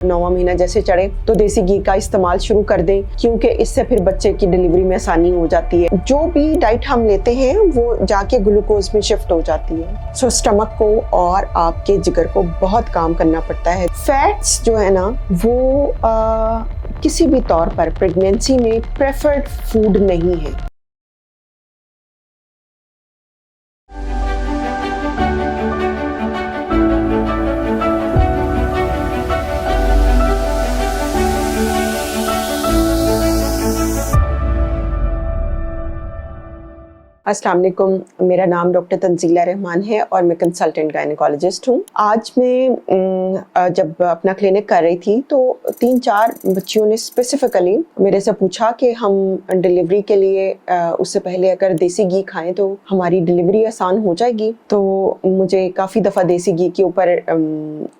9वां महीना जैसे चढ़े तो देसी घी का इस्तेमाल शुरू कर दें, क्योंकि इससे फिर बच्चे की डिलीवरी में आसानी हो जाती है। जो भी डाइट हम लेते हैं वो जाके ग्लूकोज में शिफ्ट हो जाती है। सो स्टमक को और आपके जिगर को बहुत काम करना पड़ता है। फैट्स जो है ना वो किसी भी तौर पर प्रेगनेंसी में प्रेफर्ड फूड नहीं है। अस्सलाम वालेकुम, मेरा नाम डॉक्टर तंजीला रहमान है और मैं कंसल्टेंट गायनेकोलॉजिस्ट हूँ। आज मैं जब अपना क्लिनिक कर रही थी तो 3-4 बच्चियों ने स्पेसिफिकली मेरे से पूछा कि हम डिलीवरी के लिए उससे पहले अगर देसी घी खाएं तो हमारी डिलीवरी आसान हो जाएगी। तो मुझे काफ़ी दफ़ा देसी घी के ऊपर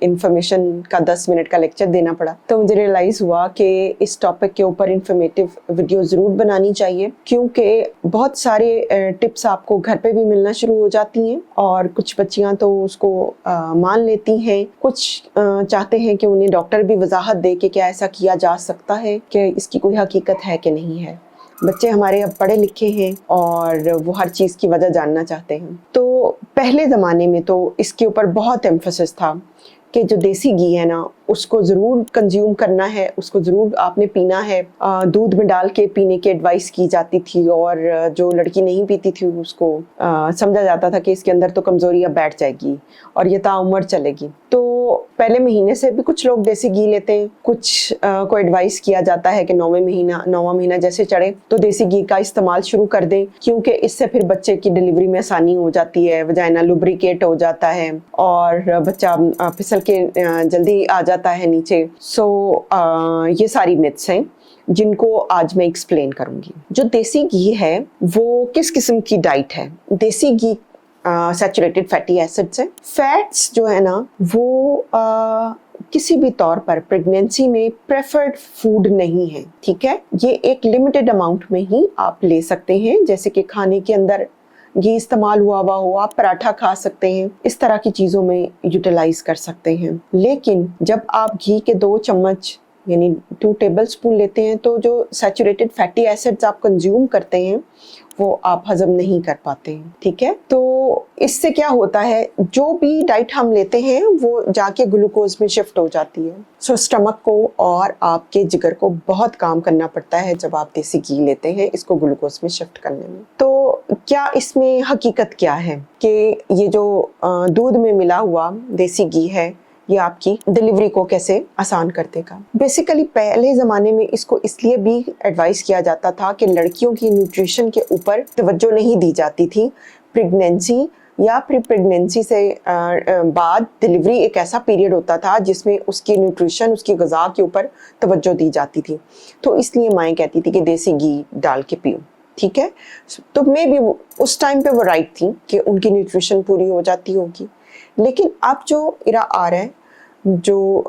इंफॉर्मेशन का 10 मिनट का लेक्चर देना पड़ा। तो मुझे रियलाइज़ हुआ कि इस टॉपिक के ऊपर इंफॉर्मेटिव वीडियो ज़रूर बनानी चाहिए, क्योंकि बहुत सारे टिप्स आपको घर पे भी मिलना शुरू हो जाती हैं और कुछ बच्चियां तो उसको मान लेती हैं, कुछ चाहते हैं कि उन्हें डॉक्टर भी वजाहत दे कि क्या ऐसा किया जा सकता है, कि इसकी कोई हकीकत है कि नहीं है। बच्चे हमारे अब पढ़े लिखे हैं और वो हर चीज़ की वजह जानना चाहते हैं। तो पहले ज़माने में तो इसके ऊपर बहुत एम्फेसिस था कि जो देसी घी है ना उसको ज़रूर कंज्यूम करना है, उसको ज़रूर आपने पीना है। दूध में डाल के पीने की एडवाइस की जाती थी और जो लड़की नहीं पीती थी उसको समझा जाता था कि इसके अंदर तो कमज़ोरी अब बैठ जाएगी और ये ताउम्र चलेगी। तो पहले महीने से भी कुछ लोग देसी घी लेते हैं, कुछ को एडवाइस किया जाता है कि 9वां महीना जैसे चढ़े तो देसी घी का इस्तेमाल शुरू कर दें, क्योंकि इससे फिर बच्चे की डिलीवरी में आसानी हो जाती है, वजाइना लुब्रिकेट हो जाता है और बच्चा फिसल के जल्दी आ जाता है नीचे। सो ये सारी मिथ्स हैं जिनको आज मैं एक्सप्लेन करूंगी। जो देसी घी है वो किस किस्म की डाइट है? देसी घी सैचुरेटेड फैटी एसिड्स है। फैट्स जो है ना वो किसी भी तौर पर प्रेगनेंसी में प्रेफर्ड फूड नहीं है, ठीक है। ये एक लिमिटेड अमाउंट में ही आप ले सकते हैं, जैसे कि खाने के अंदर घी इस्तेमाल हुआ हो, आप पराठा खा सकते हैं, इस तरह की चीज़ों में यूटिलाइज कर सकते हैं। लेकिन जब आप घी के 2 चम्मच यानी 2 टेबल स्पून लेते हैं तो जो सैचुरेटेड फैटी एसिड्स आप कंज्यूम करते हैं वो आप हजम नहीं कर पाते हैं, ठीक है। तो इससे क्या होता है, जो भी डाइट हम लेते हैं वो जाके ग्लूकोज में शिफ्ट हो जाती है। सो स्टमक को और आपके जिगर को बहुत काम करना पड़ता है जब आप देसी घी लेते हैं इसको ग्लूकोज में शिफ्ट करने में। तो क्या इसमें हकीकत क्या है कि ये जो दूध में मिला हुआ देसी घी है ये आपकी डिलीवरी को कैसे आसान कर देगा? बेसिकली पहले ज़माने में इसको इसलिए भी एडवाइस किया जाता था कि लड़कियों की न्यूट्रिशन के ऊपर तवज्जो नहीं दी जाती थी। प्रेगनेंसी या फिर प्रेगनेंसी से बाद डिलीवरी एक ऐसा पीरियड होता था जिसमें उसकी न्यूट्रिशन, उसकी ग़िज़ा के ऊपर तवज्जो दी जाती थी। तो इसलिए माएँ कहती थी कि देसी घी डाल के पियो, ठीक है। तो मे भी उस टाइम पे वो राइट थी कि उनकी न्यूट्रिशन पूरी हो जाती होगी। लेकिन अब जो इरा आ रहा है, जो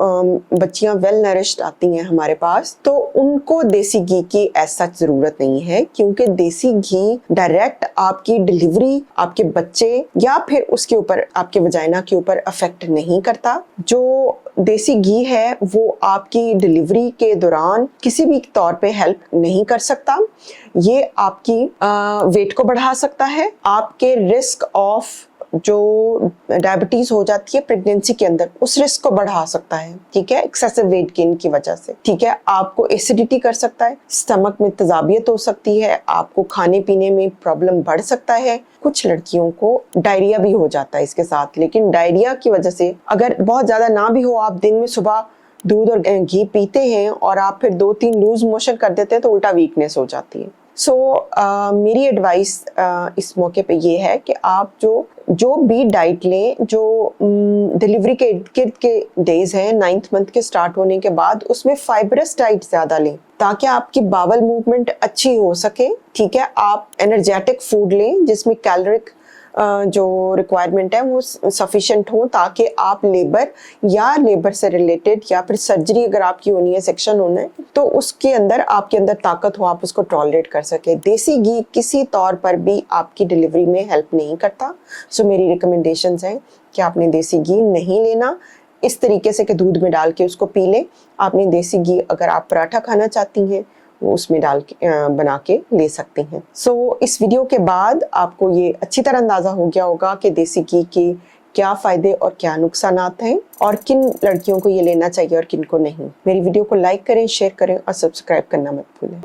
बच्चियां वेल नरिश्ड आती हैं हमारे पास, तो उनको देसी घी की ऐसा ज़रूरत नहीं है, क्योंकि देसी घी डायरेक्ट आपकी डिलीवरी, आपके बच्चे या फिर उसके ऊपर आपके वजाइना के ऊपर अफेक्ट नहीं करता। जो देसी घी है वो आपकी डिलीवरी के दौरान किसी भी तौर पे हेल्प नहीं कर सकता। ये आपकी वेट को बढ़ा सकता है, आपके रिस्क ऑफ जो डायबिटीज हो जाती है प्रेगनेंसी के अंदर उस रिस्क को बढ़ा सकता है, ठीक है, एक्सेसिव वेट गेन की वजह से, ठीक है। आपको एसिडिटी कर सकता है, स्टमक में तेजाबियत हो सकती है, आपको खाने पीने में प्रॉब्लम बढ़ सकता है। कुछ लड़कियों को डायरिया भी हो जाता है इसके साथ, लेकिन डायरिया की वजह से अगर बहुत ज़्यादा ना भी हो, आप दिन में सुबह दूध और घी पीते हैं और आप फिर 2-3 लूज मोशन कर देते हैं तो उल्टा वीकनेस हो जाती है। सो मेरी एडवाइस इस मौके पे ये है कि आप जो भी डाइट लें, जो डिलीवरी के इर्द के डेज हैं 9th मंथ के स्टार्ट होने के बाद, उसमें फाइबरस डाइट ज़्यादा लें ताकि आपकी बावल मूवमेंट अच्छी हो सके, ठीक है। आप एनर्जेटिक फूड लें जिसमें कैलोरिक जो रिक्वायरमेंट है वो सफिशिएंट हो, ताकि आप लेबर से रिलेटेड या फिर सर्जरी अगर आपकी होनी है, सेक्शन होना है, तो उसके अंदर आपके अंदर ताकत हो, आप उसको टॉलरेट कर सके। देसी घी किसी तौर पर भी आपकी डिलीवरी में हेल्प नहीं करता। सो मेरी रिकमेंडेशंस हैं कि आपने देसी घी नहीं लेना। इस तरीके से कि दूध में डाल के उसको पी लें। आपने देसी घी अगर आप पराठा खाना चाहती हैं वो उसमें डाल के बना के ले सकती हैं। सो इस वीडियो के बाद आपको ये अच्छी तरह अंदाज़ा हो गया होगा कि देसी घी के क्या फ़ायदे और क्या नुकसानात हैं और किन लड़कियों को ये लेना चाहिए और किन को नहीं। मेरी वीडियो को लाइक करें, शेयर करें और सब्सक्राइब करना मत भूलें।